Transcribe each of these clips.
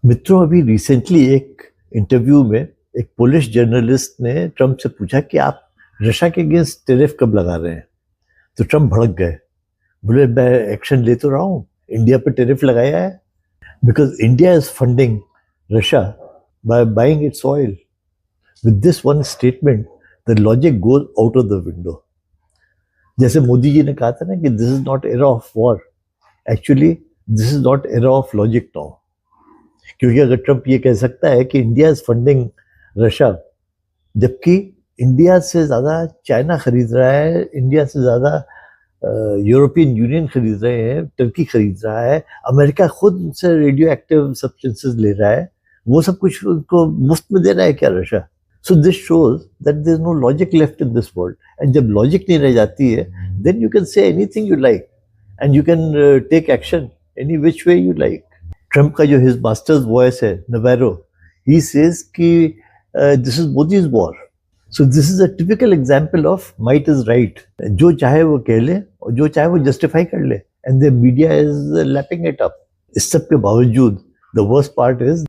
मित्रों, अभी रिसेंटली एक इंटरव्यू में एक पोलिश जर्नलिस्ट ने ट्रम्प से पूछा कि आप रशिया के अगेंस्ट टेरिफ कब लगा रहे हैं। तो ट्रम्प भड़क गए, बोले मैं एक्शन ले तो रहा हूँ, इंडिया पे टेरिफ लगाया है because India is funding Russia by buying it's oil. With this one statement the logic goes out of the window. जैसे मोदी जी ने कहा था ना कि this is not era of war, actually this is not era of logic now. क्योंकि अगर Trump ये कह सकता है कि इंडिया इज फंडिंग रशिया, जबकि इंडिया से ज़्यादा चाइना खरीद रहा है, इंडिया से ज़्यादा यूरोपियन यूनियन खरीद रहे हैं, टर्की खरीद रहा है, अमेरिका खुद उनसे रेडियो एक्टिव सब्सटेंसेस ले रहा है, वो सब कुछ उनको मुफ्त में दे रहा है क्या Russia? So this shows that there is no logic left in this world. And जब लॉजिक नहीं रह जाती है, then you can say anything you like and you can take action any which way you like. Trump का जो his master's voice है Navarro, he says कि this is Modi's war. So this is a typical example of might is right. जो चाहे वो कह ले और जो चाहे वो जस्टिफाई कर ले, and the media is lapping it up. इस सब के बावजूद the worst part is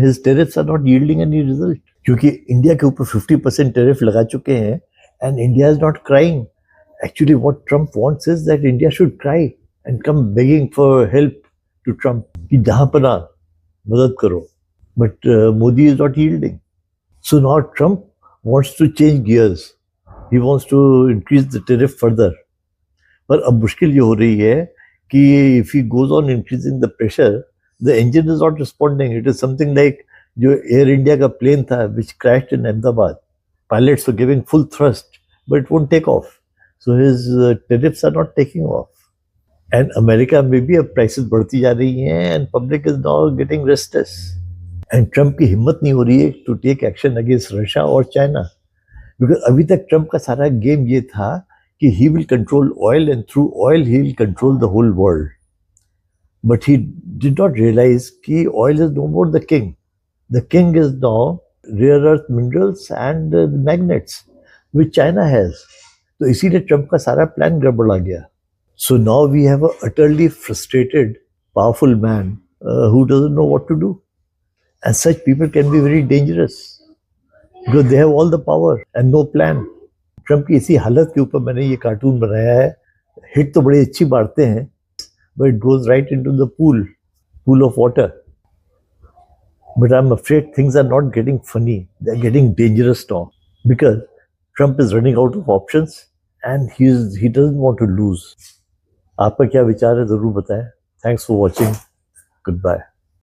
his tariffs are not yielding any result, क्योंकि इंडिया के ऊपर 50% टेरिफ लगा चुके हैं and India is not crying. Actually what Trump wants is that India should cry and come begging for help to Trump कि जहां पर ना मदद करो, but Modi is not yielding. So now Trump wants to change gears. He wants to increase the tariff further. पर अब मुश्किल ये हो रही है कि if he goes on increasing the pressure, the engine is not responding. It is something like जो Air India का plane था which crashed in Ahmedabad. Pilots were giving full thrust, but it won't take off. So his tariffs are not taking off. And America में भी अब prices बढ़ती जा रही हैं and public is now getting restless. And Trump की हिम्मत नहीं हो रही है to take action against Russia और चाइना, बिकॉज अभी तक ट्रम्प का सारा गेम ये था कि he will control oil and through oil he will control the whole world. But he did not realise कि oil is no more the king. The king is now rare earth minerals and magnets which China has. तो इसीलिए Trump का सारा plan गड़बड़ा गया। So now we have a utterly frustrated, powerful man who doesn't know what to do. And such people can be very dangerous because they have all the power and no plan. Trump की इसी हालत के ऊपर मैंने ये cartoon बनाया है। Hit तो बड़ी अच्छी मारते हैं, but it goes right into the pool of water. But I'm afraid things are not getting funny. They're getting dangerous now because Trump is running out of options and he doesn't want to lose. आपका क्या विचार है जरूर बताएं। Thanks for watching. Good bye.